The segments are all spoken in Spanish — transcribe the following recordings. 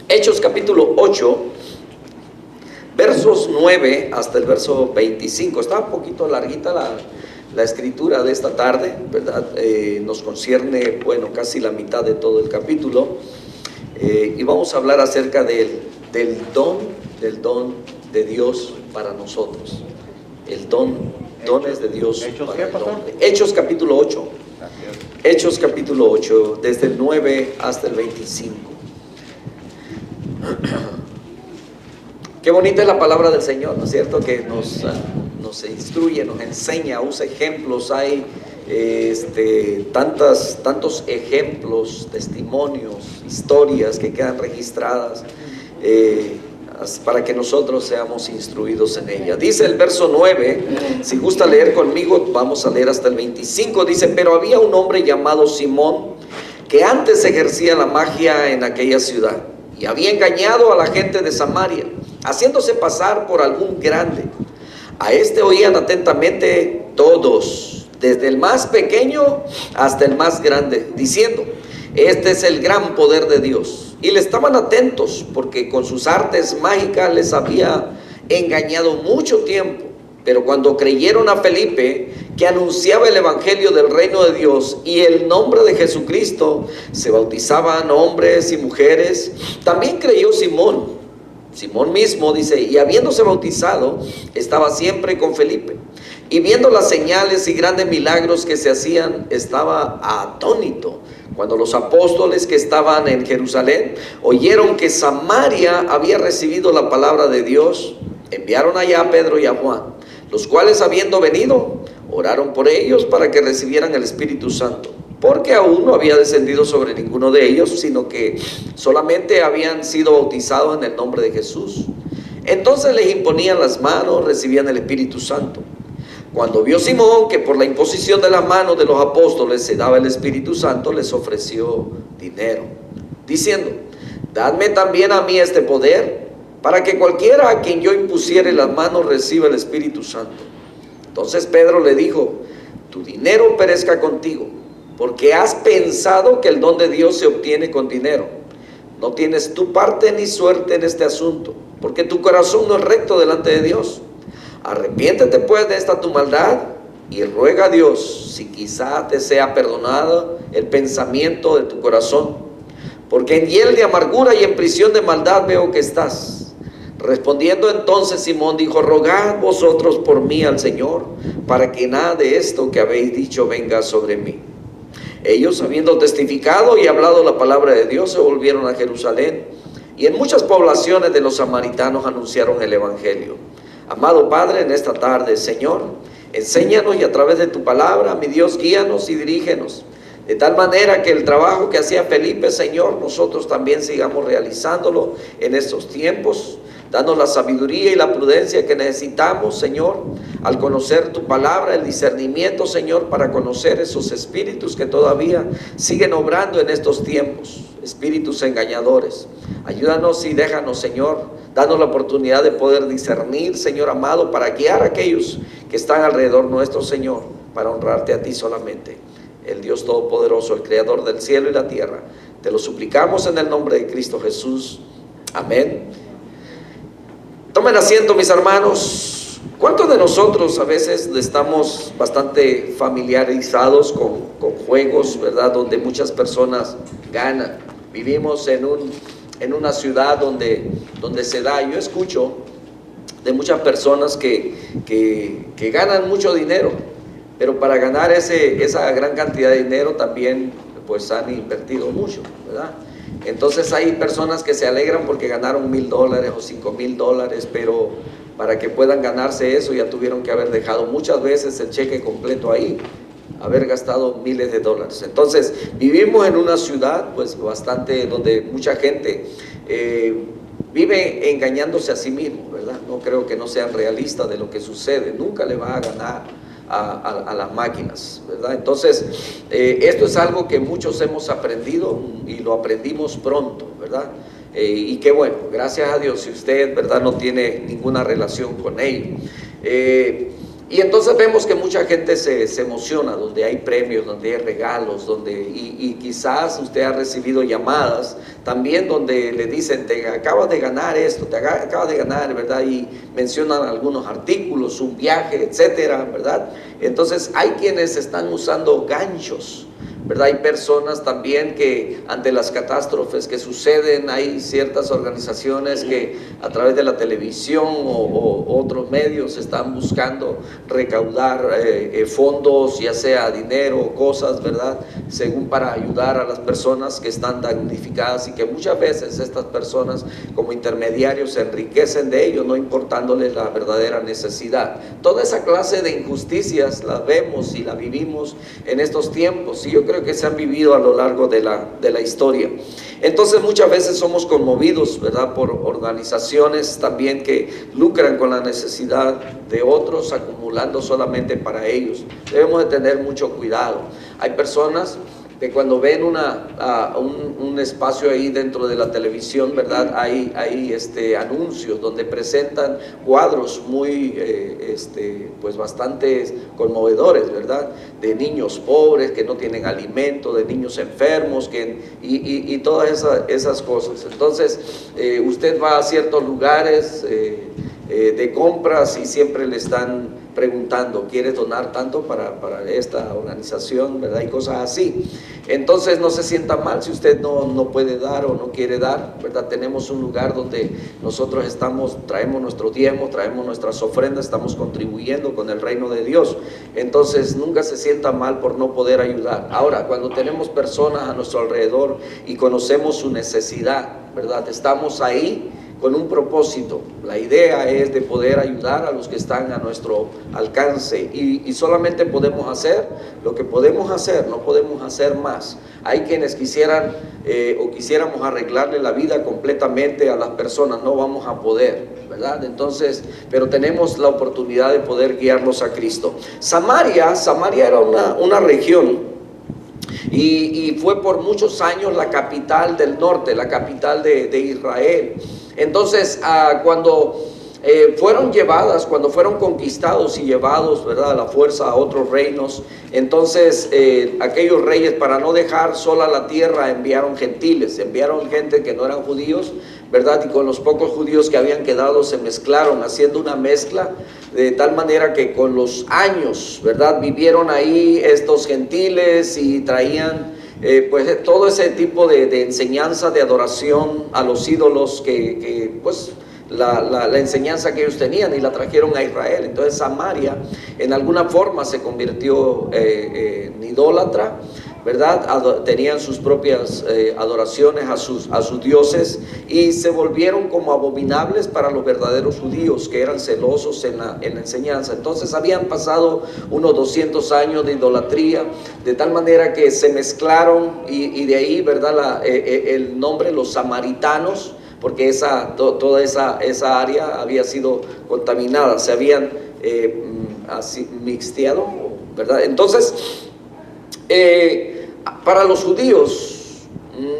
Hechos capítulo 8, versos 9 hasta el verso 25. Está un poquito larguita la escritura de esta tarde, ¿verdad? Nos concierne, bueno, casi la mitad de todo el capítulo. Y vamos a hablar acerca del don de Dios para nosotros. El dones de Dios para el hombre. Hechos capítulo 8. Hechos capítulo 8, desde el 9 hasta el 25. Qué bonita es la palabra del Señor, ¿no es cierto? Que nos instruye, nos enseña, usa ejemplos. Hay tantos ejemplos, testimonios, historias que quedan registradas para que nosotros seamos instruidos en ella. Dice el verso 9, si gusta leer conmigo, vamos a leer hasta el 25. Dice: pero había un hombre llamado Simón, que antes ejercía la magia en aquella ciudad, y había engañado a la gente de Samaria, haciéndose pasar por algún grande. A este oían atentamente todos, desde el más pequeño hasta el más grande, diciendo: este es el gran poder de Dios. Y le estaban atentos, porque con sus artes mágicas les había engañado mucho tiempo. Pero cuando creyeron a Felipe, que anunciaba el evangelio del reino de Dios y el nombre de Jesucristo, se bautizaban hombres y mujeres. También creyó Simón mismo, dice, y habiéndose bautizado, estaba siempre con Felipe. Y viendo las señales y grandes milagros que se hacían, estaba atónito. Cuando los apóstoles que estaban en Jerusalén oyeron que Samaria había recibido la palabra de Dios, enviaron allá a Pedro y a Juan, los cuales, habiendo venido, oraron por ellos para que recibieran el Espíritu Santo, porque aún no había descendido sobre ninguno de ellos, sino que solamente habían sido bautizados en el nombre de Jesús. Entonces les imponían las manos, recibían el Espíritu Santo. Cuando vio Simón que por la imposición de las manos de los apóstoles se daba el Espíritu Santo, les ofreció dinero, diciendo: dadme también a mí este poder, para que cualquiera a quien yo impusiere las manos reciba el Espíritu Santo. Entonces Pedro le dijo: tu dinero perezca contigo, porque has pensado que el don de Dios se obtiene con dinero. No tienes tu parte ni suerte en este asunto, porque tu corazón no es recto delante de Dios. Arrepiéntete pues de esta tu maldad, y ruega a Dios si quizá te sea perdonado el pensamiento de tu corazón, porque en hiel de amargura y en prisión de maldad veo que estás. Respondiendo entonces Simón dijo: rogad vosotros por mí al Señor, para que nada de esto que habéis dicho venga sobre mí. Ellos, habiendo testificado y hablado la palabra de Dios, se volvieron a Jerusalén, y en muchas poblaciones de los samaritanos anunciaron el evangelio. Amado Padre, en esta tarde, Señor, enséñanos, y a través de tu palabra, mi Dios, guíanos y dirígenos, de tal manera que el trabajo que hacía Felipe, Señor, nosotros también sigamos realizándolo en estos tiempos. Danos la sabiduría y la prudencia que necesitamos, Señor, al conocer tu palabra, el discernimiento, Señor, para conocer esos espíritus que todavía siguen obrando en estos tiempos, espíritus engañadores. Ayúdanos y déjanos, Señor, danos la oportunidad de poder discernir, Señor amado, para guiar a aquellos que están alrededor nuestro, Señor, para honrarte a ti solamente, el Dios Todopoderoso, el Creador del cielo y la tierra. Te lo suplicamos en el nombre de Cristo Jesús. Amén. Tomen asiento, mis hermanos. ¿Cuántos de nosotros a veces estamos bastante familiarizados con juegos, verdad, donde muchas personas ganan? Vivimos en una ciudad donde se da. Yo escucho de muchas personas que ganan mucho dinero, pero para ganar esa gran cantidad de dinero también pues han invertido mucho, ¿verdad? Entonces hay personas que se alegran porque ganaron $1,000 o $5,000, pero para que puedan ganarse eso ya tuvieron que haber dejado muchas veces el cheque completo ahí, haber gastado miles de dólares. Entonces vivimos en una ciudad pues bastante donde mucha gente vive engañándose a sí mismo, ¿verdad? No creo que no sean realistas de lo que sucede. Nunca le va a ganar a las máquinas, ¿verdad? Entonces esto es algo que muchos hemos aprendido y lo aprendimos pronto, ¿verdad? y qué bueno, gracias a Dios, si usted, ¿verdad?, no tiene ninguna relación con ellos. Y entonces vemos que mucha gente se emociona donde hay premios, donde hay regalos, y quizás usted ha recibido llamadas también donde le dicen: te acabas de ganar esto, te acabas de ganar, ¿verdad? Y mencionan algunos artículos, un viaje, etcétera, ¿verdad? Entonces hay quienes están usando ganchos, ¿verdad? Hay personas también que ante las catástrofes que suceden, hay ciertas organizaciones que a través de la televisión o otros medios están buscando recaudar fondos, ya sea dinero o cosas, ¿verdad?, según para ayudar a las personas que están damnificadas, y que muchas veces estas personas como intermediarios se enriquecen de ello, no importándoles la verdadera necesidad. Toda esa clase de injusticias la vemos y la vivimos en estos tiempos, y yo creo que se han vivido a lo largo de la historia. Entonces muchas veces somos conmovidos, ¿verdad?, por organizaciones también que lucran con la necesidad de otros, acumulando solamente para ellos. Debemos de tener mucho cuidado. Hay personas que cuando ven un espacio ahí dentro de la televisión, ¿verdad?, hay anuncios donde presentan cuadros muy, pues bastante conmovedores, ¿verdad?, de niños pobres que no tienen alimento, de niños enfermos, y todas esas cosas. Entonces, usted va a ciertos lugares de compras y siempre le están preguntando: ¿quieres donar tanto para esta organización, ¿verdad?, y cosas así. Entonces no se sienta mal si usted no puede dar o no quiere dar, ¿verdad? Tenemos un lugar donde nosotros traemos nuestros diezmos, traemos nuestras ofrendas, estamos contribuyendo con el reino de Dios. Entonces nunca se sienta mal por no poder ayudar. Ahora, cuando tenemos personas a nuestro alrededor y conocemos su necesidad, ¿verdad?, estamos ahí con un propósito. La idea es de poder ayudar a los que están a nuestro alcance, y solamente podemos hacer lo que podemos hacer, no podemos hacer más. Hay quienes quisieran o quisiéramos arreglarle la vida completamente a las personas, no vamos a poder, ¿verdad? Entonces, pero tenemos la oportunidad de poder guiarlos a Cristo. Samaria era una región, y fue por muchos años la capital del norte, la capital de Israel. Entonces, cuando cuando fueron conquistados y llevados, ¿verdad?, a la fuerza a otros reinos, entonces aquellos reyes, para no dejar sola la tierra, enviaron gentiles, enviaron gente que no eran judíos, ¿verdad?, y con los pocos judíos que habían quedado se mezclaron, haciendo una mezcla, de tal manera que con los años, ¿verdad?, vivieron ahí estos gentiles y traían pues todo ese tipo de enseñanza, de adoración a los ídolos que pues la enseñanza que ellos tenían, y la trajeron a Israel. Entonces Samaria en alguna forma se convirtió en idólatra, ¿verdad? Tenían sus propias adoraciones a sus dioses, y se volvieron como abominables para los verdaderos judíos, que eran celosos en la enseñanza. Entonces habían pasado unos 200 años de idolatría, de tal manera que se mezclaron, y de ahí, ¿verdad?, el nombre, los samaritanos, porque toda esa área había sido contaminada, se habían así mixteado, ¿verdad? Entonces, para los judíos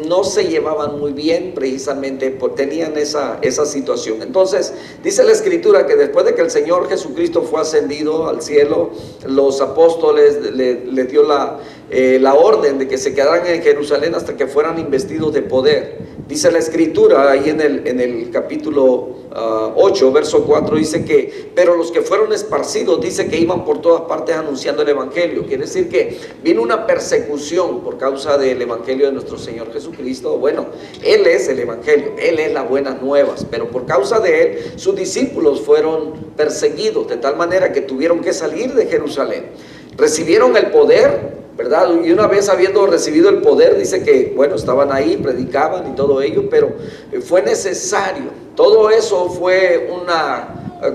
no se llevaban muy bien, precisamente porque tenían esa situación. Entonces dice la Escritura que después de que el Señor Jesucristo fue ascendido al cielo, los apóstoles le dio la orden de que se quedaran en Jerusalén hasta que fueran investidos de poder. Dice la Escritura ahí en el capítulo 8, verso 4, dice que, pero los que fueron esparcidos, dice que iban por todas partes anunciando el Evangelio. Quiere decir que vino una persecución por causa del Evangelio de nuestro Señor Jesucristo. Bueno, Él es el Evangelio, Él es las buenas nuevas, pero por causa de Él, sus discípulos fueron perseguidos, de tal manera que tuvieron que salir de Jerusalén. Recibieron el poder, ¿verdad? Y una vez habiendo recibido el poder, dice que, bueno, estaban ahí, predicaban y todo ello, pero fue necesario. Todo eso fue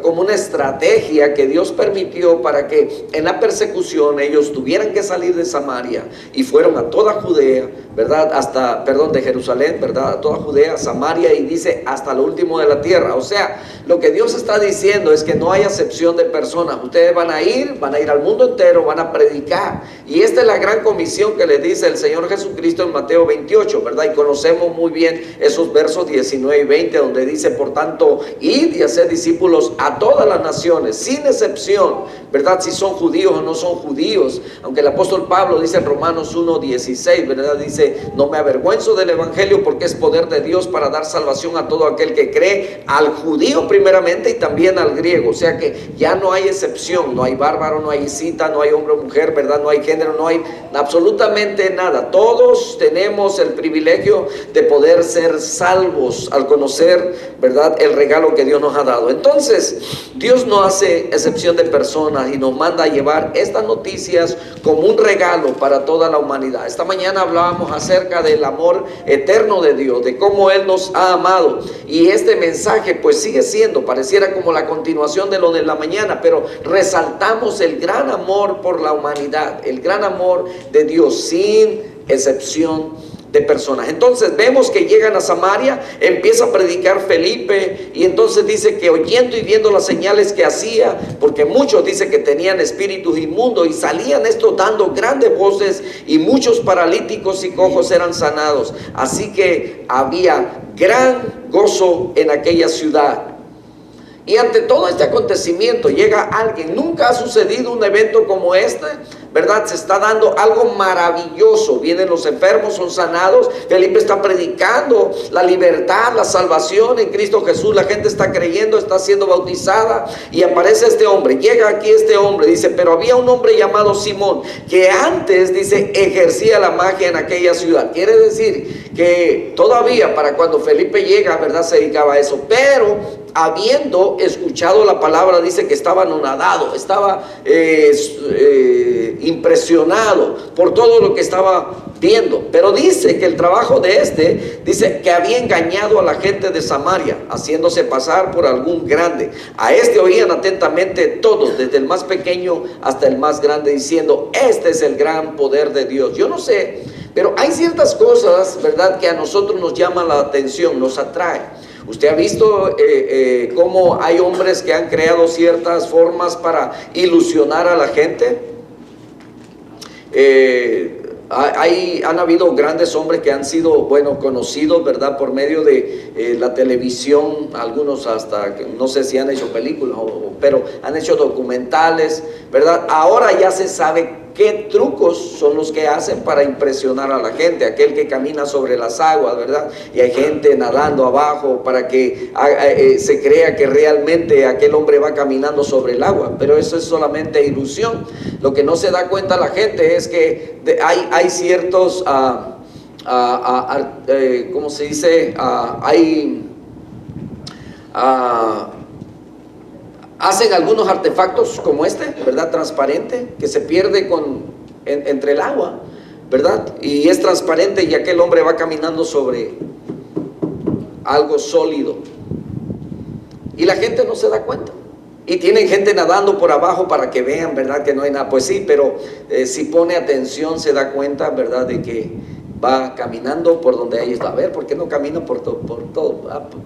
como una estrategia que Dios permitió para que en la persecución ellos tuvieran que salir de Samaria, y fueron a toda Judea, ¿verdad? Hasta, perdón, de Jerusalén, ¿verdad? A toda Judea, Samaria, y dice hasta lo último de la tierra. O sea, lo que Dios está diciendo es que no hay acepción de personas. Ustedes van a ir al mundo entero, van a predicar. Y esta es la gran comisión que le dice el Señor Jesucristo en Mateo 28, ¿verdad? Y conocemos muy bien esos versos 19 y 20, donde dice, por tanto, id y haced discípulos a todas las naciones, sin excepción, ¿verdad? Si son judíos o no son judíos. Aunque el apóstol Pablo dice en Romanos 1:16, ¿verdad? Dice, no me avergüenzo del evangelio porque es poder de Dios para dar salvación a todo aquel que cree, al judío primeramente y también al griego. O sea que ya no hay excepción, no hay bárbaro, no hay cita, no hay hombre o mujer, ¿verdad? No hay género, no hay absolutamente nada. Todos tenemos el privilegio de poder ser salvos al conocer, ¿verdad?, el regalo que Dios nos ha dado. Entonces, Dios no hace excepción de personas y nos manda a llevar estas noticias como un regalo para toda la humanidad. Esta mañana hablábamos acerca del amor eterno de Dios, de cómo Él nos ha amado, y este mensaje pues sigue siendo, pareciera como la continuación de lo de la mañana, pero resaltamos el gran amor por la humanidad, el gran amor de Dios sin excepción de personas. Entonces vemos que llegan a Samaria, empieza a predicar Felipe, y entonces dice que oyendo y viendo las señales que hacía, porque muchos dice que tenían espíritus inmundos, y salían estos dando grandes voces, y muchos paralíticos y cojos eran sanados. Así que había gran gozo en aquella ciudad. Y ante todo este acontecimiento llega alguien. Nunca ha sucedido un evento como este, ¿verdad? Se está dando algo maravilloso. Vienen los enfermos, son sanados. Felipe está predicando la libertad, la salvación en Cristo Jesús. La gente está creyendo, está siendo bautizada, y aparece este hombre. Llega aquí este hombre, dice, pero había un hombre llamado Simón, que antes, dice, ejercía la magia en aquella ciudad. Quiere decir que todavía para cuando Felipe llega, ¿verdad?, se dedicaba a eso. Pero habiendo escuchado la palabra, dice que estaba anonadado, estaba impresionado por todo lo que estaba viendo. Pero dice que el trabajo de dice que había engañado a la gente de Samaria, haciéndose pasar por algún grande. A oían atentamente todos, desde el más pequeño hasta el más grande, diciendo, este es el gran poder de Dios. Yo no sé, pero hay ciertas cosas, ¿verdad?, que a nosotros nos llaman la atención, nos atrae. Usted ha visto cómo hay hombres que han creado ciertas formas para ilusionar a la gente. Han habido grandes hombres que han sido, bueno, conocidos, ¿verdad?, por medio de la televisión. Algunos hasta, no sé si han hecho películas, pero han hecho documentales, ¿verdad? Ahora ya se sabe qué trucos son los que hacen para impresionar a la gente. Aquel que camina sobre las aguas, ¿verdad? Y hay gente nadando abajo para que se crea que realmente aquel hombre va caminando sobre el agua. Pero eso es solamente ilusión. Lo que no se da cuenta la gente es que hay ciertos, ¿cómo se dice? Hacen algunos artefactos como ¿verdad?, transparente, que se pierde entre el agua, ¿verdad? Y es transparente, y aquel hombre va caminando sobre algo sólido, y la gente no se da cuenta. Y tienen gente nadando por abajo para que vean, ¿verdad?, que no hay nada. Pues sí, pero si pone atención se da cuenta, ¿verdad?, de que va caminando por donde hay. A ver, ¿por qué no camina por todo?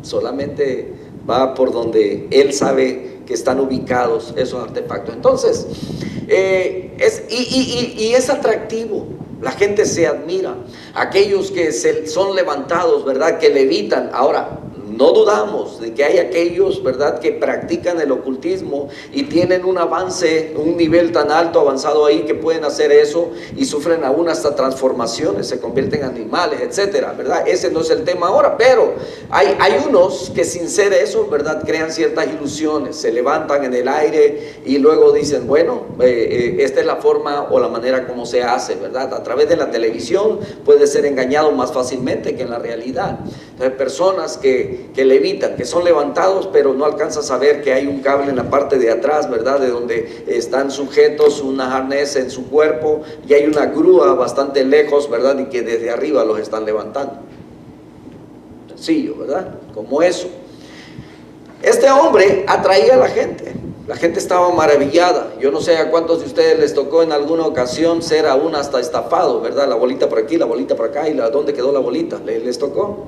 Solamente va por donde él sabe que están ubicados esos artefactos. Entonces, es atractivo. La gente se admira. Aquellos que son levantados, ¿verdad?, que levitan. Ahora, no dudamos de que hay aquellos, ¿verdad?, que practican el ocultismo y tienen un avance, un nivel tan alto, avanzado ahí, que pueden hacer eso y sufren aún hasta transformaciones, se convierten en animales, etcétera, ¿verdad? Ese no es el tema ahora, pero hay unos que sin ser eso, ¿verdad?, crean ciertas ilusiones, se levantan en el aire y luego dicen, bueno, esta es la forma o la manera como se hace, ¿verdad? A través de la televisión puede ser engañado más fácilmente que en la realidad. Entonces, personas que levitan, que son levantados, pero no alcanzan a saber que hay un cable en la parte de atrás, ¿verdad?, de donde están sujetos un arnés en su cuerpo, y hay una grúa bastante lejos, ¿verdad?, y que desde arriba los están levantando. Sencillo, ¿verdad? Como eso. Este hombre atraía a la gente. La gente estaba maravillada. Yo no sé a cuántos de ustedes les tocó en alguna ocasión ser aún hasta estafado, ¿verdad? La bolita por aquí, la bolita por acá, y ¿dónde quedó la bolita? ¿Les tocó?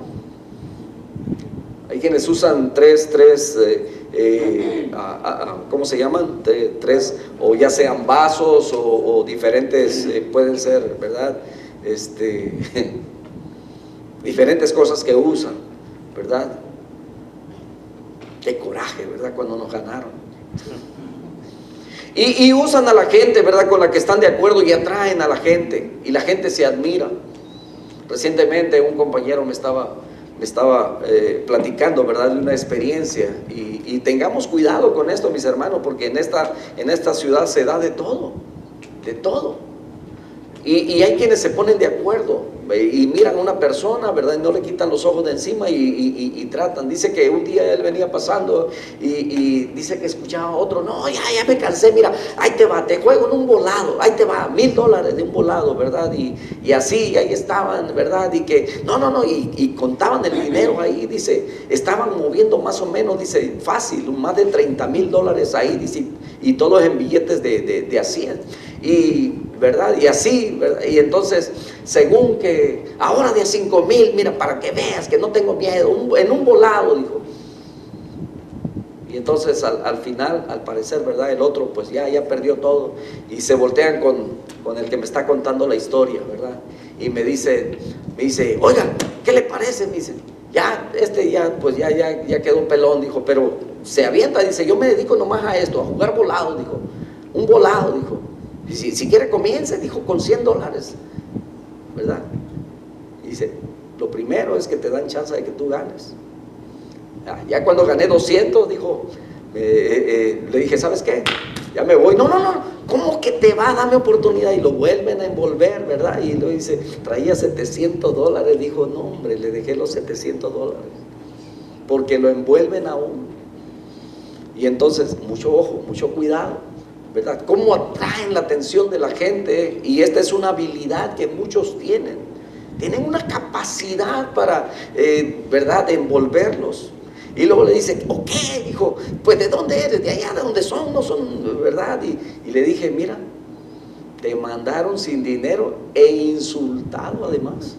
Hay quienes usan ¿cómo se llaman? Tres, o ya sean vasos o diferentes, pueden ser, ¿verdad? Diferentes cosas que usan, ¿verdad? Qué coraje, ¿verdad? Cuando nos ganaron. Y usan a la gente, ¿verdad? Con la que están de acuerdo, y atraen a la gente, y la gente se admira. Recientemente un compañero me estaba platicando, ¿verdad?, de una experiencia, y tengamos cuidado con esto, mis hermanos, porque en esta ciudad se da de todo, y hay quienes se ponen de acuerdo y miran a una persona, ¿verdad?, y no le quitan los ojos de encima y tratan. Dice que un día él venía pasando y dice que escuchaba a otro: no, ya me cansé, mira, ahí te va, te juego en un volado, ahí te va, $1000 de un volado, ¿verdad? Y así, ahí estaban, ¿verdad? Y que, no, y contaban el dinero ahí, dice, estaban moviendo más o menos, dice, fácil, más de $30,000 ahí, dice, y todos en billetes de a 100, y, ¿verdad? Y así, ¿verdad? Y entonces, según que, ahora de a 5,000, mira, para que veas que no tengo miedo, en un volado, dijo. Y entonces al final, al parecer, ¿verdad?, el otro pues ya perdió todo, y se voltean con el que me está contando la historia, ¿verdad? Y me dice, oiga, ¿qué le parece? Me dice, ya quedó pelón, dijo, pero se avienta, dice, yo me dedico nomás a esto, a jugar volado, dijo, un volado, dijo, y si quiere comience, dijo, con $100, ¿verdad? Y dice, lo primero es que te dan chance de que tú ganes. Ya cuando gané 200, dijo, le dije, ¿sabes qué? Ya me voy. No, ¿cómo que te va? Dame oportunidad. Y lo vuelven a envolver, ¿verdad? Y lo dice, traía $700. Dijo, no, hombre, le dejé los $700, porque lo envuelven aún. Y entonces, mucho ojo, mucho cuidado, ¿verdad? Cómo atraen la atención de la gente. Y esta es una habilidad que muchos tienen una capacidad para, ¿verdad?, de envolverlos. Y luego le dice, ok, dijo, pues ¿de dónde eres? De allá, de donde son, no son, ¿verdad? Y le dije, mira, te mandaron sin dinero e insultado además.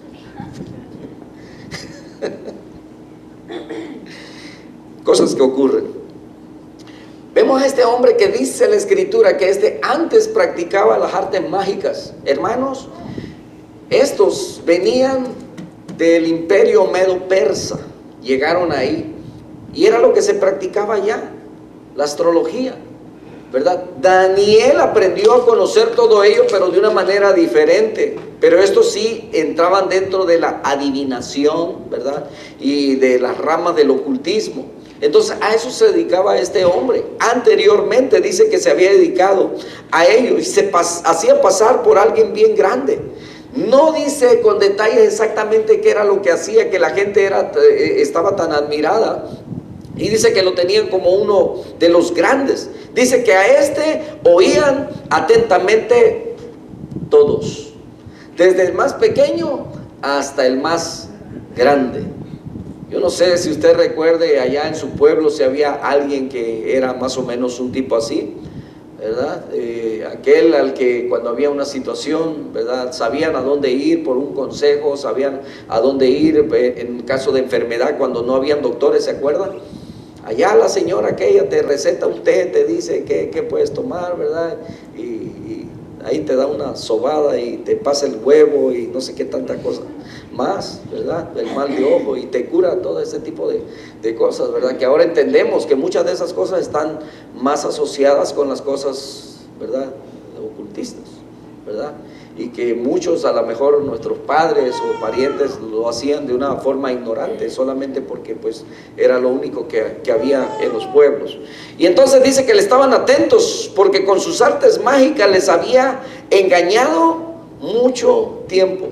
Cosas que ocurren. Vemos a este hombre que dice la Escritura que antes practicaba las artes mágicas. Hermanos, estos venían del imperio medo-persa, llegaron ahí, y era lo que se practicaba allá, la astrología, ¿verdad? Daniel aprendió a conocer todo ello, pero de una manera diferente. Pero estos sí entraban dentro de la adivinación, ¿verdad?, y de las ramas del ocultismo. Entonces a eso se dedicaba este hombre. Anteriormente dice que se había dedicado a ello y se hacía pasar por alguien bien grande. No dice con detalles exactamente qué era lo que hacía, que la gente estaba tan admirada. Y dice que lo tenían como uno de los grandes. Dice que a oían atentamente todos, desde el más pequeño hasta el más grande. Yo no sé si usted recuerde allá en su pueblo si había alguien que era más o menos un tipo así, ¿verdad? Aquel al que cuando había una situación, ¿verdad?, sabían a dónde ir por un consejo, sabían a dónde ir en caso de enfermedad cuando no habían doctores, ¿se acuerdan? Allá la señora aquella te receta un té, te dice qué puedes tomar, ¿verdad? Y ahí te da una sobada y te pasa el huevo y no sé qué tanta cosa más, ¿verdad? El mal de ojo, y te cura todo ese tipo de cosas, ¿verdad? Que ahora entendemos que muchas de esas cosas están más asociadas con las cosas, ¿verdad?, ocultistas, ¿verdad? Y que muchos, a lo mejor nuestros padres o parientes, lo hacían de una forma ignorante, solamente porque pues era lo único que había en los pueblos. Y entonces dice que le estaban atentos porque con sus artes mágicas les había engañado mucho tiempo.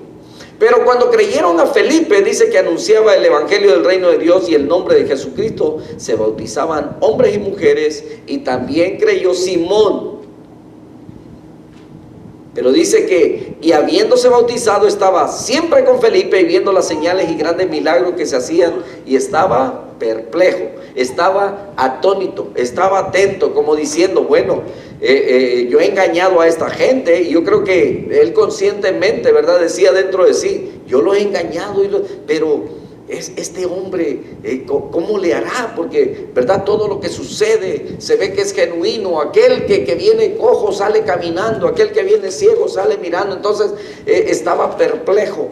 Pero cuando creyeron a Felipe, dice que anunciaba el evangelio del reino de Dios y el nombre de Jesucristo, se bautizaban hombres y mujeres, y también creyó Simón. Pero dice que, y habiéndose bautizado, estaba siempre con Felipe y viendo las señales y grandes milagros que se hacían, y estaba perplejo. estaba atónito, estaba atento, como diciendo, bueno, yo he engañado a esta gente. Y yo creo que él conscientemente, ¿verdad?, decía dentro de sí, yo los he engañado, pero este hombre, ¿cómo le hará? Porque, ¿verdad?, todo lo que sucede se ve que es genuino. Aquel que viene cojo sale caminando, aquel que viene ciego sale mirando. Entonces estaba perplejo.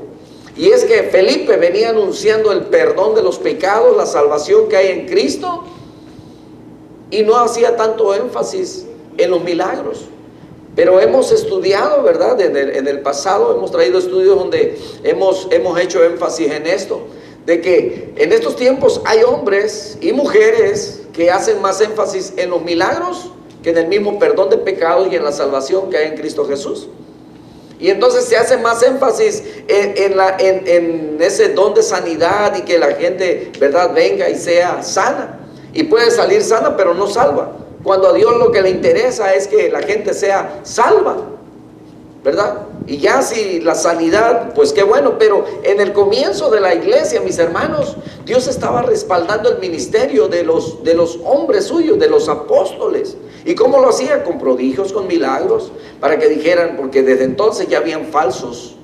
Y es que Felipe venía anunciando el perdón de los pecados, la salvación que hay en Cristo, y no hacía tanto énfasis en los milagros. Pero hemos estudiado, ¿verdad?, en el pasado hemos traído estudios donde hemos hecho énfasis en esto, de que en estos tiempos hay hombres y mujeres que hacen más énfasis en los milagros que en el mismo perdón de pecados y en la salvación que hay en Cristo Jesús. Y entonces se hace más énfasis en ese don de sanidad y que la gente, ¿verdad?, venga y sea sana. Y puede salir sana, pero no salva. Cuando a Dios lo que le interesa es que la gente sea salva, ¿verdad? Y ya si la sanidad, pues qué bueno. Pero en el comienzo de la iglesia, mis hermanos, Dios estaba respaldando el ministerio de los hombres suyos, de los apóstoles. ¿Y cómo lo hacía? Con prodigios, con milagros, para que dijeran, porque desde entonces ya habían falsos,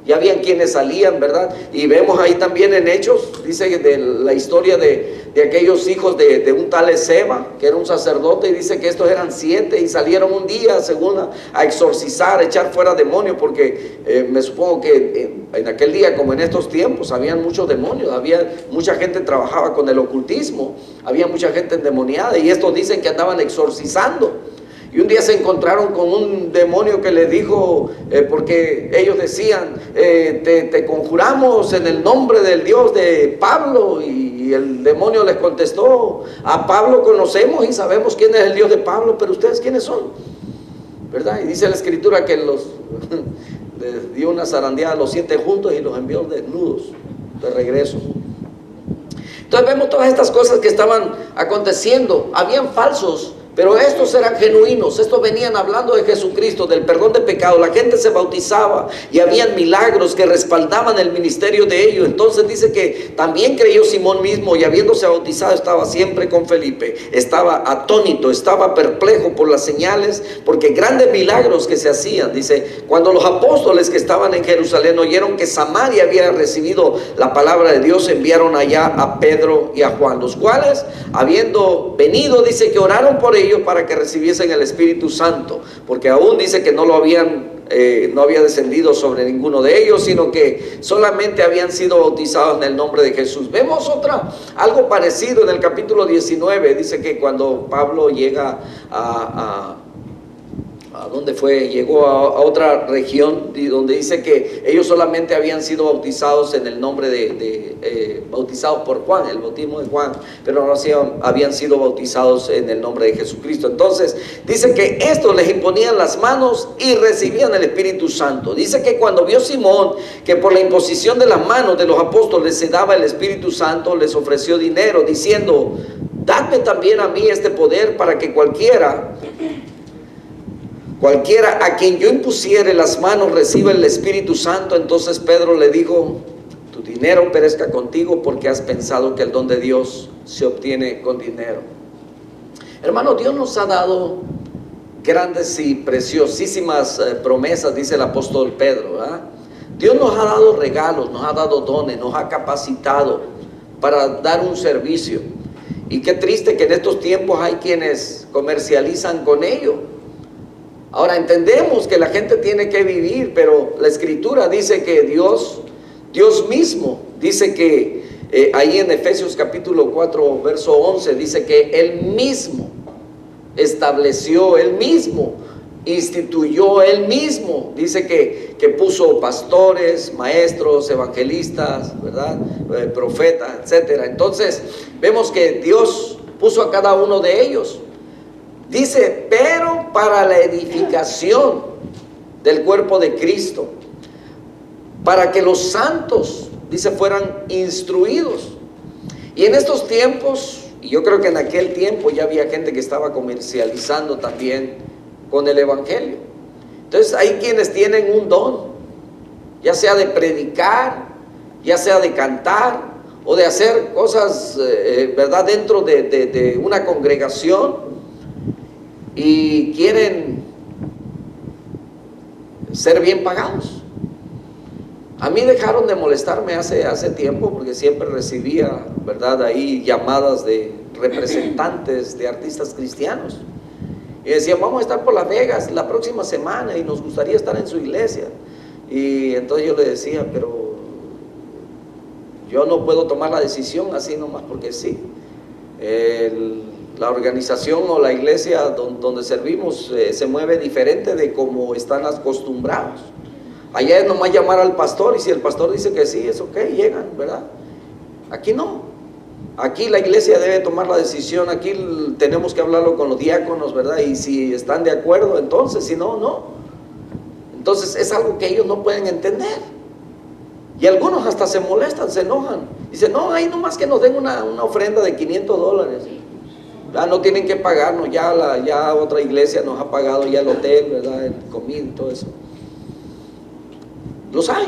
ya habían quienes salían, ¿verdad? Y vemos ahí también en Hechos, dice de la historia de aquellos hijos de un tal Esceva, que era un sacerdote, y dice que estos eran 7 y salieron un día, según a exorcizar, a echar fuera demonios, porque me supongo que en aquel día, como en estos tiempos, habían muchos demonios, había mucha gente que trabajaba con el ocultismo, había mucha gente endemoniada, y estos dicen que andaban exorcizando. Y un día se encontraron con un demonio que les dijo, porque ellos decían, te conjuramos en el nombre del Dios de Pablo. Y el demonio les contestó, a Pablo conocemos y sabemos quién es el Dios de Pablo, pero ustedes quiénes son, ¿verdad? Y dice la escritura que les dio una zarandeada a los 7 juntos y los envió desnudos de regreso. Entonces vemos todas estas cosas que estaban aconteciendo. Habían falsos, pero estos eran genuinos. Estos venían hablando de Jesucristo, del perdón de pecado. La gente se bautizaba y habían milagros que respaldaban el ministerio de ellos. Entonces dice que también creyó Simón mismo, y habiéndose bautizado estaba siempre con Felipe. Estaba atónito, estaba perplejo por las señales, porque grandes milagros que se hacían. Dice, cuando los apóstoles que estaban en Jerusalén oyeron que Samaria había recibido la palabra de Dios, enviaron allá a Pedro y a Juan, los cuales, habiendo venido, dice que oraron por ellos para que recibiesen el Espíritu Santo, porque aún dice que no había descendido sobre ninguno de ellos, sino que solamente habían sido bautizados en el nombre de Jesús. Vemos algo parecido en el capítulo 19, dice que cuando Pablo llega ¿a dónde fue? Llegó a otra región donde dice que ellos solamente habían sido bautizados en el nombre bautizados por Juan, el bautismo de Juan, pero no habían sido bautizados en el nombre de Jesucristo. Entonces dice que estos les imponían las manos y recibían el Espíritu Santo. Dice que cuando vio Simón que por la imposición de las manos de los apóstoles se daba el Espíritu Santo, les ofreció dinero, diciendo, dadme también a mí este poder para que cualquiera a quien yo impusiere las manos reciba el Espíritu Santo. Entonces Pedro le dijo, tu dinero perezca contigo, porque has pensado que el don de Dios se obtiene con dinero. Hermano, Dios nos ha dado grandes y preciosísimas promesas, dice el apóstol Pedro, ¿verdad? Dios nos ha dado regalos, nos ha dado dones, nos ha capacitado para dar un servicio. Y qué triste que en estos tiempos hay quienes comercializan con ello. Ahora entendemos que la gente tiene que vivir, pero la Escritura dice que Dios mismo, dice que ahí en Efesios capítulo 4, verso 11, dice que Él mismo estableció, Él mismo instituyó, Él mismo, dice que puso pastores, maestros, evangelistas, ¿verdad? Profetas, etcétera. Entonces vemos que Dios puso a cada uno de ellos. Dice, pero para la edificación del cuerpo de Cristo, para que los santos, dice, fueran instruidos. Y en estos tiempos, y yo creo que en aquel tiempo ya había gente que estaba comercializando también con el Evangelio. Entonces hay quienes tienen un don, ya sea de predicar, ya sea de cantar, o de hacer cosas, ¿verdad?, dentro de una congregación, y quieren ser bien pagados. A mí dejaron de molestarme hace tiempo, porque siempre recibía, ¿verdad?, ahí llamadas de representantes de artistas cristianos, y decían: vamos a estar por Las Vegas la próxima semana y nos gustaría estar en su iglesia. Y entonces yo le decía: pero yo no puedo tomar la decisión así nomás porque sí. La organización o la iglesia donde servimos se mueve diferente de como están acostumbrados. Allá es nomás llamar al pastor, y si el pastor dice que sí, es ok, llegan, ¿verdad? Aquí no. Aquí la iglesia debe tomar la decisión. Aquí tenemos que hablarlo con los diáconos, ¿verdad? Y si están de acuerdo, entonces; si no, no. Entonces es algo que ellos no pueden entender, y algunos hasta se molestan, se enojan. Dicen: no, ahí nomás que nos den una ofrenda de $500. Ya no tienen que pagarnos, ya otra iglesia nos ha pagado ya el hotel, ¿verdad?, el comida y todo eso. Los hay,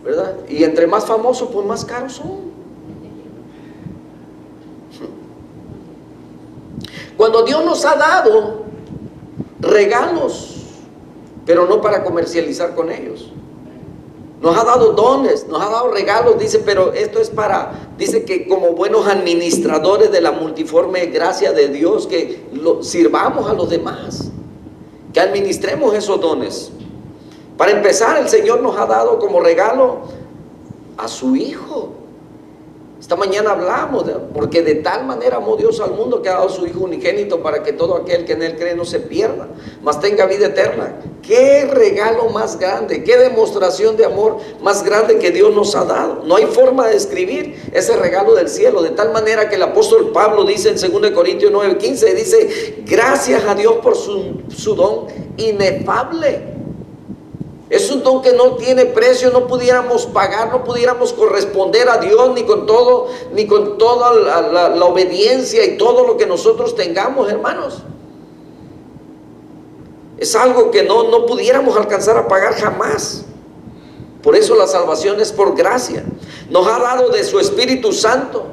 ¿verdad? Y entre más famosos, pues más caros son. Cuando Dios nos ha dado regalos, pero no para comercializar con ellos. Nos ha dado dones, nos ha dado regalos, dice, pero esto es dice que como buenos administradores de la multiforme gracia de Dios, que sirvamos a los demás, que administremos esos dones. Para empezar, el Señor nos ha dado como regalo a su Hijo. Esta mañana hablamos porque de tal manera amó Dios al mundo, que ha dado a su Hijo unigénito, para que todo aquel que en Él cree no se pierda, mas tenga vida eterna. Qué regalo más grande, qué demostración de amor más grande que Dios nos ha dado. No hay forma de describir ese regalo del cielo, de tal manera que el apóstol Pablo dice en 2 Corintios 9:15, dice: gracias a Dios por su don inefable. Es un don que no tiene precio, no pudiéramos pagar, no pudiéramos corresponder a Dios ni con toda la obediencia y todo lo que nosotros tengamos, hermanos. Es algo que no pudiéramos alcanzar a pagar jamás. Por eso la salvación es por gracia. Nos ha dado de su Espíritu Santo.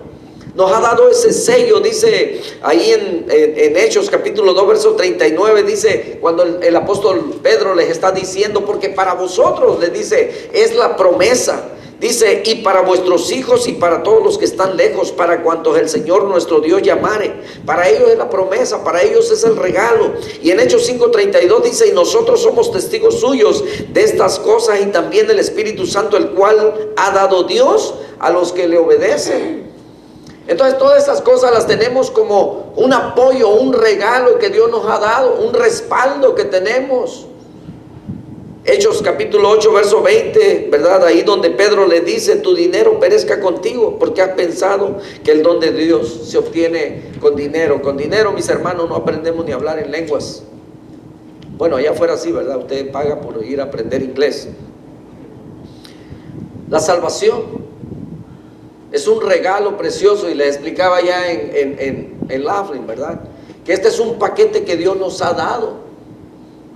Nos ha dado ese sello, dice ahí en Hechos capítulo 2 verso 39, dice, cuando el apóstol Pedro les está diciendo: porque para vosotros, les dice, es la promesa, dice, y para vuestros hijos y para todos los que están lejos, para cuantos el Señor nuestro Dios llamare. Para ellos es la promesa, para ellos es el regalo. Y en Hechos 5:32 dice: y nosotros somos testigos suyos de estas cosas, y también el Espíritu Santo, el cual ha dado Dios a los que le obedecen. Entonces todas esas cosas las tenemos como un apoyo, un regalo que Dios nos ha dado, un respaldo que tenemos. Hechos capítulo 8 verso 20, ¿verdad? Ahí donde Pedro le dice: tu dinero perezca contigo, porque has pensado que el don de Dios se obtiene con dinero. Con dinero, mis hermanos, no aprendemos ni a hablar en lenguas. Bueno, allá afuera sí, ¿verdad? Usted paga por ir a aprender inglés. La salvación es un regalo precioso, y les explicaba ya en Laughlin, ¿verdad?, que este es un paquete que Dios nos ha dado.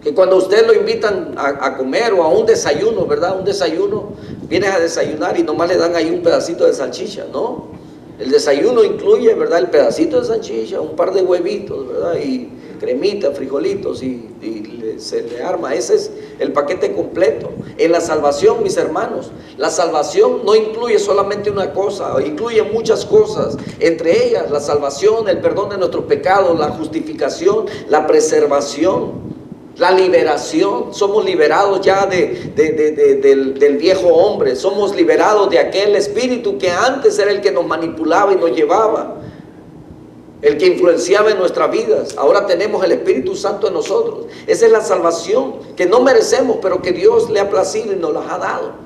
Que cuando usted lo invitan a comer o a un desayuno, ¿verdad?, un desayuno, vienes a desayunar y nomás le dan ahí un pedacito de salchicha, ¿no? El desayuno incluye, ¿verdad?, el pedacito de salchicha, un par de huevitos, ¿verdad?, y cremita, frijolitos, y se le arma. Ese es el paquete completo. En la salvación, mis hermanos, la salvación no incluye solamente una cosa, incluye muchas cosas. Entre ellas, la salvación, el perdón de nuestros pecados, la justificación, la preservación, la liberación. Somos liberados ya del viejo hombre. Somos liberados de aquel espíritu que antes era el que nos manipulaba y nos llevaba, el que influenciaba en nuestras vidas. Ahora tenemos el Espíritu Santo en nosotros. Esa es la salvación que no merecemos, pero que Dios le ha placido y nos las ha dado.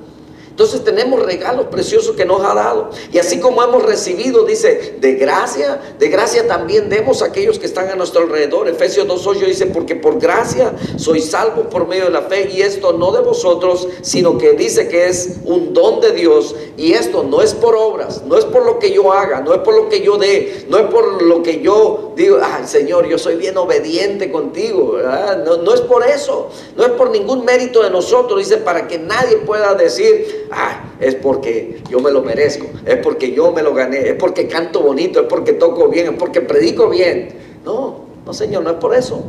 Entonces tenemos regalos preciosos que nos ha dado. Y así como hemos recibido, dice, de gracia también demos a aquellos que están a nuestro alrededor. Efesios 2:8 dice: porque por gracia sois salvos por medio de la fe, y esto no de vosotros, sino que dice que es un don de Dios. Y esto no es por obras, no es por lo que yo haga, no es por lo que yo dé, no es por lo que yo digo: ay, Señor, yo soy bien obediente contigo, ¿verdad? No es por eso, no es por ningún mérito de nosotros. Dice, para que nadie pueda decir: es porque yo me lo merezco, es porque yo me lo gané, es porque canto bonito, es porque toco bien, es porque predico bien. No, no Señor, no es por eso.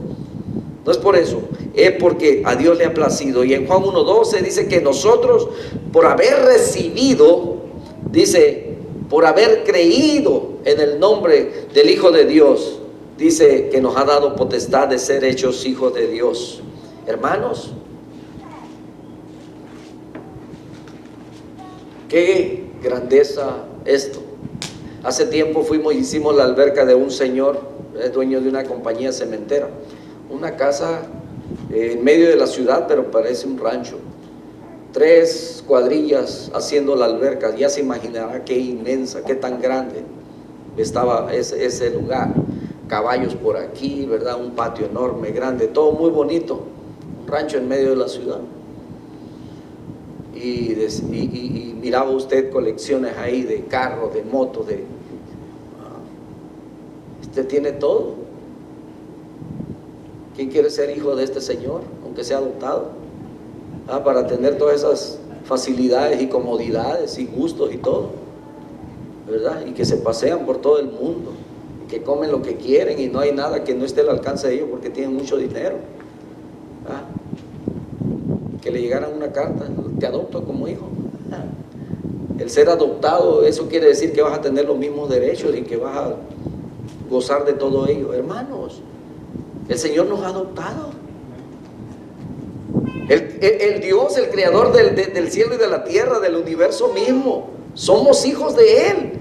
No es por eso, es porque a Dios le ha placido. Y en Juan 1:12 dice que nosotros, por haber recibido, dice, por haber creído en el nombre del Hijo de Dios, dice que nos ha dado potestad de ser hechos hijos de Dios. Hermanos, qué grandeza esto. Hace tiempo fuimos y hicimos la alberca de un señor, es dueño de una compañía cementera. Una casa en medio de la ciudad, pero parece un rancho. 3 cuadrillas haciendo la alberca. Ya se imaginará qué inmensa, qué tan grande estaba ese lugar. Caballos por aquí, ¿verdad? Un patio enorme, grande, todo muy bonito. Un rancho en medio de la ciudad. Y miraba usted colecciones ahí de carros, de motos, usted tiene todo. ¿Quién quiere ser hijo de este señor, aunque sea adoptado? Para tener todas esas facilidades y comodidades y gustos y todo, ¿verdad? Y que se pasean por todo el mundo, y que comen lo que quieren y no hay nada que no esté al alcance de ellos porque tienen mucho dinero. Que le llegara una carta, te adopto como hijo. El ser adoptado, eso quiere decir que vas a tener los mismos derechos y que vas a gozar de todo ello. Hermanos, el Señor nos ha adoptado. El Dios, el creador del cielo y de la tierra, del universo mismo. Somos hijos de Él.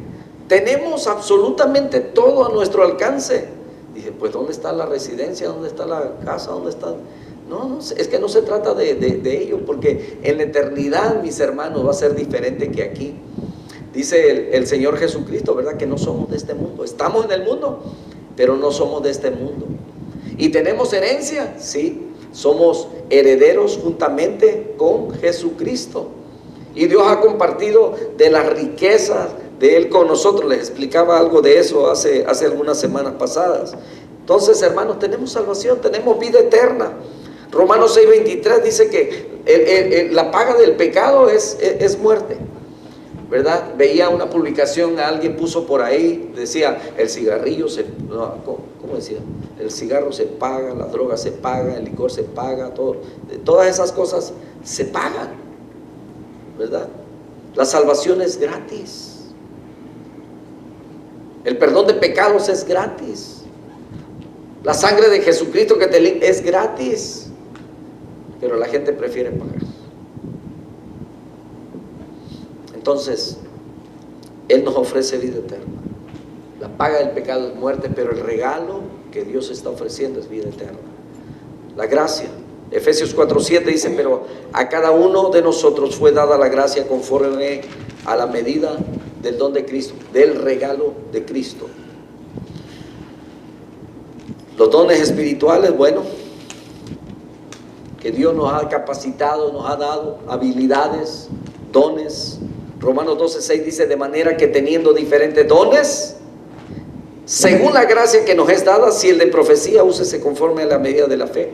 Tenemos absolutamente todo a nuestro alcance. Dije, pues ¿dónde está la residencia? ¿Dónde está la casa? ¿Dónde está? No, es que no se trata de ello, porque en la eternidad, mis hermanos, va a ser diferente que aquí. Dice el Señor Jesucristo, ¿verdad? Que no somos de este mundo. Estamos en el mundo, pero no somos de este mundo. ¿Y tenemos herencia? Sí, somos herederos juntamente con Jesucristo. Y Dios ha compartido de las riquezas de Él con nosotros. Les explicaba algo de eso hace algunas semanas pasadas. Entonces, hermanos, tenemos salvación, tenemos vida eterna. Romanos 6:23 dice que la paga del pecado es muerte, ¿verdad? Veía una publicación, alguien puso por ahí, decía, el cigarrillo ¿cómo decía? El cigarro se paga, la droga se paga, el licor se paga, todas esas cosas se pagan, ¿verdad? La salvación es gratis. El perdón de pecados es gratis. La sangre de Jesucristo que te limpia es gratis. Pero la gente prefiere pagar. Entonces, Él nos ofrece vida eterna. La paga del pecado es muerte, pero el regalo que Dios está ofreciendo es vida eterna. La gracia. Efesios 4:7 dice, pero a cada uno de nosotros fue dada la gracia conforme a la medida del don de Cristo, del regalo de Cristo. Los dones espirituales, bueno, que Dios nos ha capacitado, nos ha dado habilidades, dones. Romanos 12:6 dice, de manera que teniendo diferentes dones, según la gracia que nos es dada, si el de profecía, úsese conforme a la medida de la fe.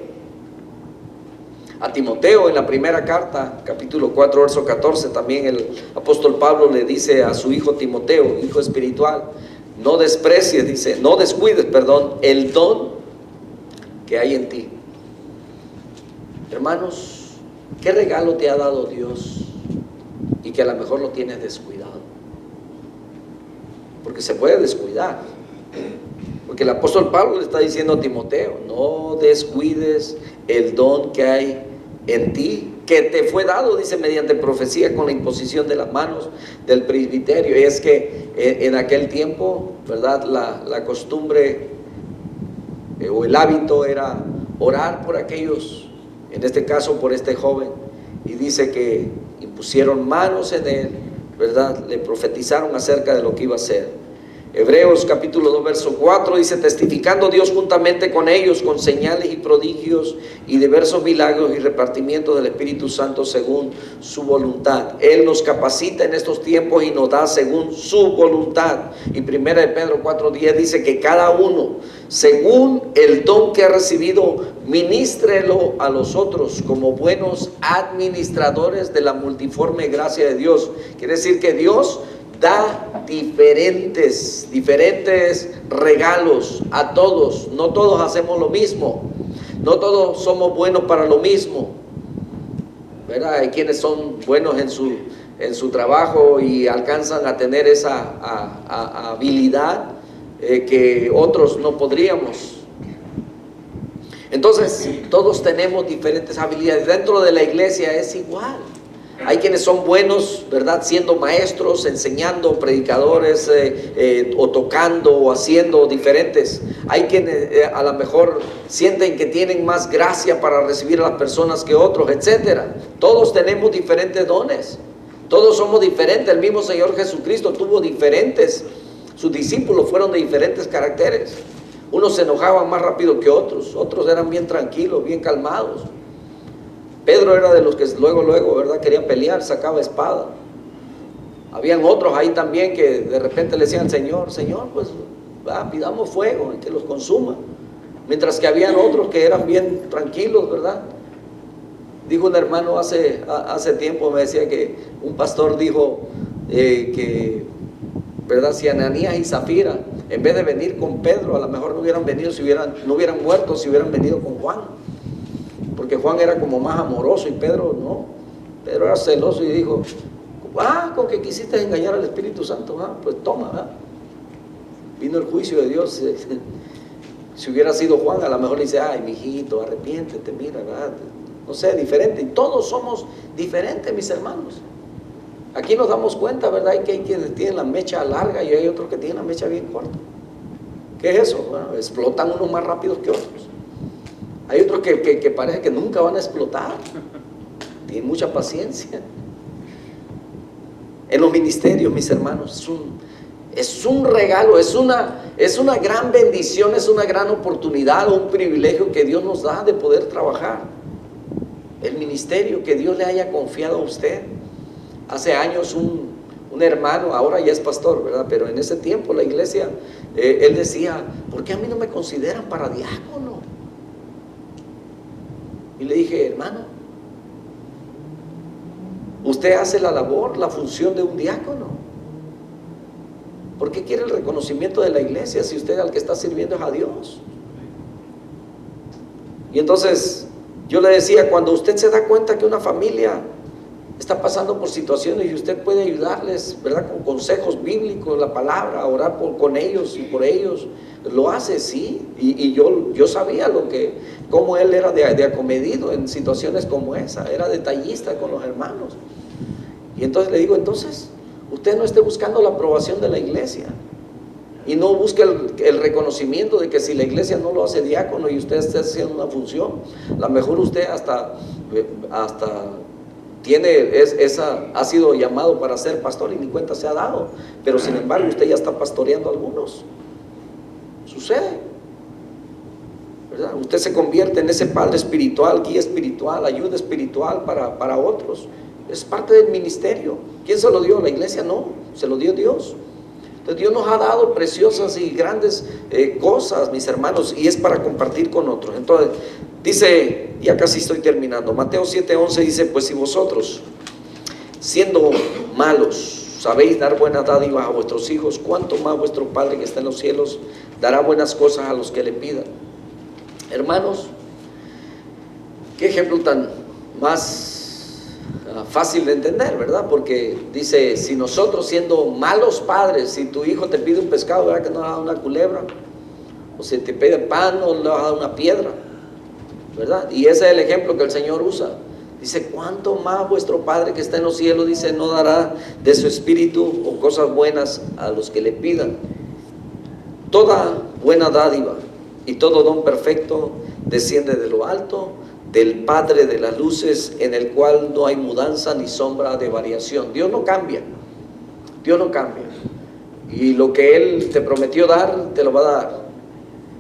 A Timoteo, en la primera carta, capítulo 4, verso 14, también el apóstol Pablo le dice a su hijo Timoteo, hijo espiritual, no desprecies, dice, no descuides, el don que hay en ti. Hermanos, ¿qué regalo te ha dado Dios y que a lo mejor lo tienes descuidado? Porque se puede descuidar. Porque el apóstol Pablo le está diciendo a Timoteo, no descuides el don que hay en ti, que te fue dado, dice, mediante profecía con la imposición de las manos del presbiterio. Y es que en aquel tiempo, ¿verdad? La costumbre o el hábito era orar por aquellos, en este caso por este joven, y dice que impusieron manos en él, ¿verdad? Le profetizaron acerca de lo que iba a hacer. Hebreos capítulo 2 verso 4 dice: testificando Dios juntamente con ellos con señales y prodigios y diversos milagros y repartimiento del Espíritu Santo según su voluntad. Él nos capacita en estos tiempos y nos da según su voluntad. Y 1 de Pedro 4:10 dice que cada uno, según el don que ha recibido, ministrelo a los otros como buenos administradores de la multiforme gracia de Dios. Quiere decir que Dios da diferentes regalos a todos. No todos hacemos lo mismo, no todos somos buenos para lo mismo, ¿verdad? Hay quienes son buenos en su trabajo y alcanzan a tener esa habilidad que otros no podríamos. Entonces todos tenemos diferentes habilidades. Dentro de la iglesia es igual. Hay quienes son buenos, ¿verdad?, siendo maestros, enseñando, predicadores, o tocando o haciendo diferentes. Hay quienes a lo mejor sienten que tienen más gracia para recibir a las personas que otros, etcétera. Todos tenemos diferentes dones, todos somos diferentes. El mismo Señor Jesucristo tuvo diferentes, sus discípulos fueron de diferentes caracteres. Unos se enojaban más rápido que otros, otros eran bien tranquilos, bien calmados. Pedro era de los que luego, ¿verdad?, quería pelear, sacaba espada. Habían otros ahí también que de repente le decían al Señor: Señor, pues pidamos fuego y que los consuma. Mientras que habían otros que eran bien tranquilos, ¿verdad? Dijo un hermano hace tiempo, me decía que un pastor dijo que, ¿verdad?, si Ananías y Zafira, en vez de venir con Pedro, a lo mejor no hubieran venido, no hubieran muerto si hubieran venido con Juan. Porque Juan era como más amoroso y Pedro no. Pedro era celoso y dijo: con que quisiste engañar al Espíritu Santo, pues toma, vino el juicio de Dios. Si hubiera sido Juan, a lo mejor le dice: ay, mijito, arrepiéntete, mira, ¿verdad? No sé, diferente. Y todos somos diferentes, mis hermanos. Aquí nos damos cuenta, ¿verdad?, que hay quienes tienen la mecha larga y hay otros que tienen la mecha bien corta. ¿Qué es eso? Bueno, explotan unos más rápidos que otros. Hay otros que parece que nunca van a explotar. Tienen mucha paciencia. En los ministerios, mis hermanos, es un regalo, es una gran bendición, es una gran oportunidad, un privilegio que Dios nos da de poder trabajar. El ministerio que Dios le haya confiado a usted. Hace años un hermano, ahora ya es pastor, ¿verdad?, pero en ese tiempo la iglesia, él decía: ¿por qué a mí no me consideran para diácono? Y le dije: hermano, usted hace la labor, la función de un diácono. ¿Por qué quiere el reconocimiento de la iglesia si usted al que está sirviendo es a Dios? Y entonces yo le decía: cuando usted se da cuenta que una familia está pasando por situaciones y usted puede ayudarles, ¿verdad?, con consejos bíblicos, la palabra, orar con ellos y por ellos, lo hace, sí. Y yo sabía cómo él era de acomedido en situaciones como esa, era detallista con los hermanos. Y entonces le digo: entonces usted no esté buscando la aprobación de la iglesia y no busque el reconocimiento de que si la iglesia no lo hace diácono y usted está haciendo una función, a lo mejor usted hasta ha sido llamado para ser pastor y ni cuenta se ha dado, pero sin embargo usted ya está pastoreando a algunos. Sucede, ¿verdad? Usted se convierte en ese padre espiritual, guía espiritual, ayuda espiritual para otros. Es parte del ministerio. ¿Quién se lo dio? La iglesia no, se lo dio Dios. Entonces Dios nos ha dado preciosas y grandes cosas, mis hermanos, y es para compartir con otros. Entonces dice, ya casi estoy terminando, Mateo 7:11 dice: pues si vosotros, siendo malos, sabéis dar buenas dádivas a vuestros hijos, cuánto más vuestro Padre que está en los cielos dará buenas cosas a los que le pidan. Hermanos, qué ejemplo tan más fácil de entender, ¿verdad? Porque dice: si nosotros, siendo malos padres, si tu hijo te pide un pescado, ¿verdad?, que no le vas a dar una culebra? O si te pide pan, no le vas a dar una piedra, ¿verdad? Y ese es el ejemplo que el Señor usa. Dice: cuánto más vuestro Padre que está en los cielos, dice, no dará de su espíritu o cosas buenas a los que le pidan. Toda buena dádiva y todo don perfecto desciende de lo alto, del Padre de las luces, en el cual no hay mudanza ni sombra de variación. Dios no cambia, Dios no cambia. y lo que Él te prometió dar, te lo va a dar.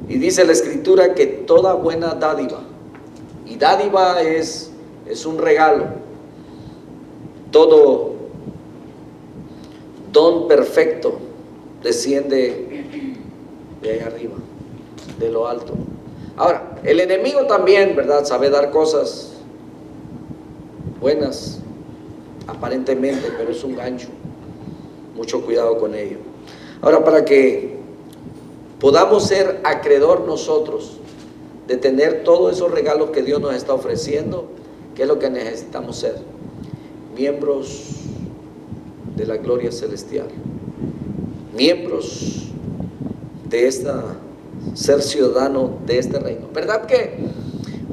Y dice la Escritura que toda buena dádiva, y dádiva es un regalo, todo don perfecto desciende de ahí arriba, de lo alto. Ahora, el enemigo también, ¿verdad?, sabe dar cosas buenas, aparentemente, pero es un gancho. Mucho cuidado con ello. Ahora, para que podamos ser acreedor nosotros de tener todos esos regalos que Dios nos está ofreciendo, ¿qué es lo que necesitamos ser? Miembros de la gloria celestial, miembros de ser ciudadano de este reino. ¿Verdad que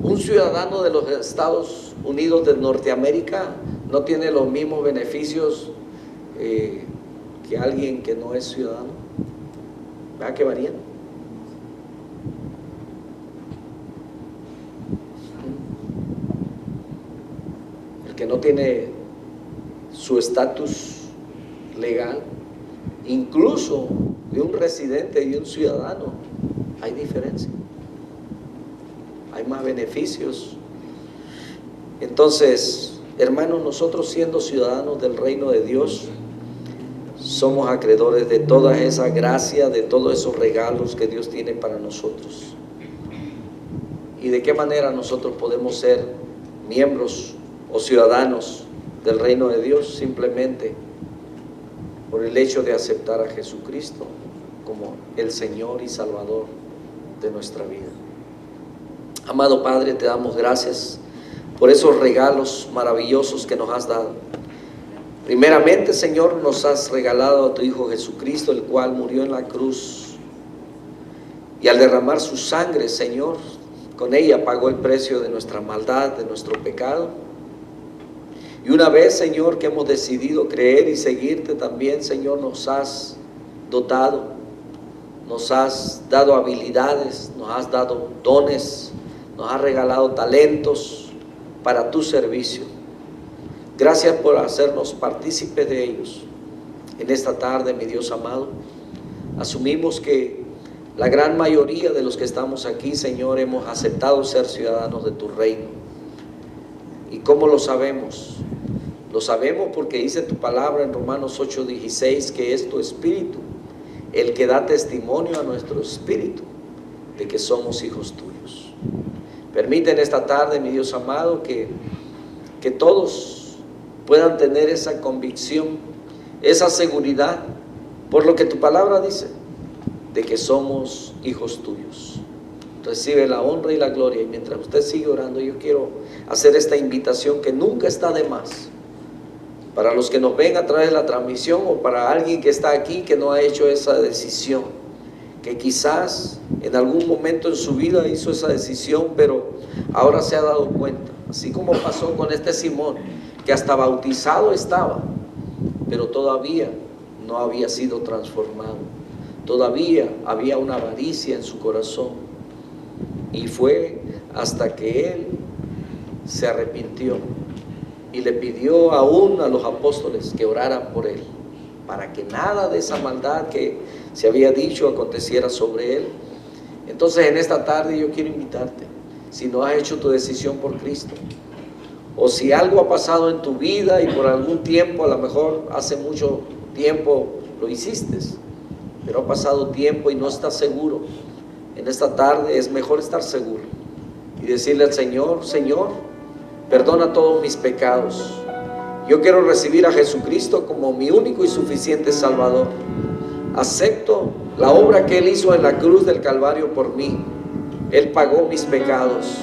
un ciudadano de los Estados Unidos de Norteamérica no tiene los mismos beneficios que alguien que no es ciudadano? ¿Verdad que varían? El que no tiene su estatus legal, incluso de un residente y un ciudadano, hay diferencia, hay más beneficios. Entonces, hermanos, nosotros siendo ciudadanos del reino de Dios, somos acreedores de toda esa gracia, de todos esos regalos que Dios tiene para nosotros. ¿Y de qué manera nosotros podemos ser miembros o ciudadanos del reino de Dios? Simplemente por el hecho de aceptar a Jesucristo como el Señor y Salvador de nuestra vida. Amado Padre, te damos gracias por esos regalos maravillosos que nos has dado. Primeramente, Señor, nos has regalado a tu Hijo Jesucristo, el cual murió en la cruz, y al derramar su sangre, Señor, con ella pagó el precio de nuestra maldad, de nuestro pecado. Y una vez, Señor, que hemos decidido creer y seguirte también, Señor, nos has dotado, nos has dado habilidades, nos has dado dones, nos has regalado talentos para tu servicio. Gracias por hacernos partícipes de ellos. En esta tarde, mi Dios amado, asumimos que la gran mayoría de los que estamos aquí, Señor, hemos aceptado ser ciudadanos de tu reino. ¿Y cómo lo sabemos? Lo sabemos porque dice tu palabra en Romanos 8:16, que es tu espíritu el que da testimonio a nuestro espíritu de que somos hijos tuyos. Permite en esta tarde, mi Dios amado, que todos puedan tener esa convicción, esa seguridad, por lo que tu palabra dice, de que somos hijos tuyos. Recibe la honra y la gloria. Y mientras usted sigue orando, yo quiero hacer esta invitación que nunca está de más, para los que nos ven a través de la transmisión, o para alguien que está aquí que no ha hecho esa decisión, que quizás en algún momento en su vida hizo esa decisión, pero ahora se ha dado cuenta, así como pasó con este Simón, que hasta bautizado estaba, pero todavía no había sido transformado, todavía había una avaricia en su corazón, y fue hasta que él se arrepintió y le pidió aún a los apóstoles que oraran por él, para que nada de esa maldad que se había dicho aconteciera sobre él. Entonces, en esta tarde yo quiero invitarte, si no has hecho tu decisión por Cristo, o si algo ha pasado en tu vida y por algún tiempo, a lo mejor hace mucho tiempo lo hiciste, pero ha pasado tiempo y no estás seguro, en esta tarde es mejor estar seguro y decirle al Señor: Señor, perdona todos mis pecados. Yo quiero recibir a Jesucristo como mi único y suficiente Salvador. Acepto la obra que Él hizo en la cruz del Calvario por mí. Él pagó mis pecados,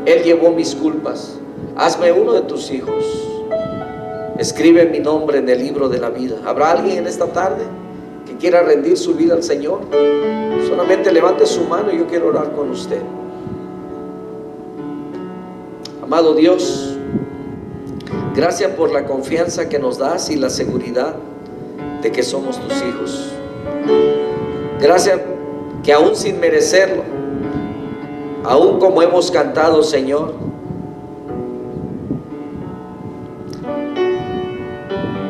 Él llevó mis culpas. Hazme uno de tus hijos. Escribe mi nombre en el libro de la vida. ¿Habrá alguien en esta tarde que quiera rendir su vida al Señor? Solamente levante su mano y yo quiero orar con usted. Amado Dios, gracias por la confianza que nos das y la seguridad de que somos tus hijos. Gracias que aún sin merecerlo, aún como hemos cantado, Señor,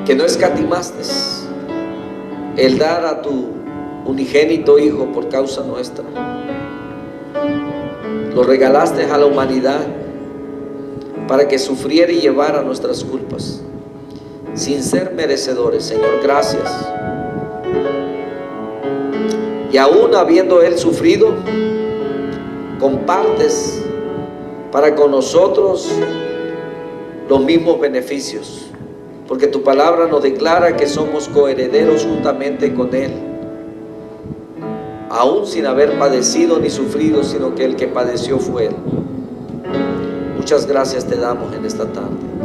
que no escatimaste el dar a tu unigénito Hijo por causa nuestra. Lo regalaste a la humanidad para que sufriera y llevara nuestras culpas, sin ser merecedores. Señor, gracias. Y aún habiendo Él sufrido, compartes para con nosotros los mismos beneficios, porque tu palabra nos declara que somos coherederos juntamente con Él, aún sin haber padecido ni sufrido, sino que el que padeció fue Él. Muchas gracias te damos en esta tarde.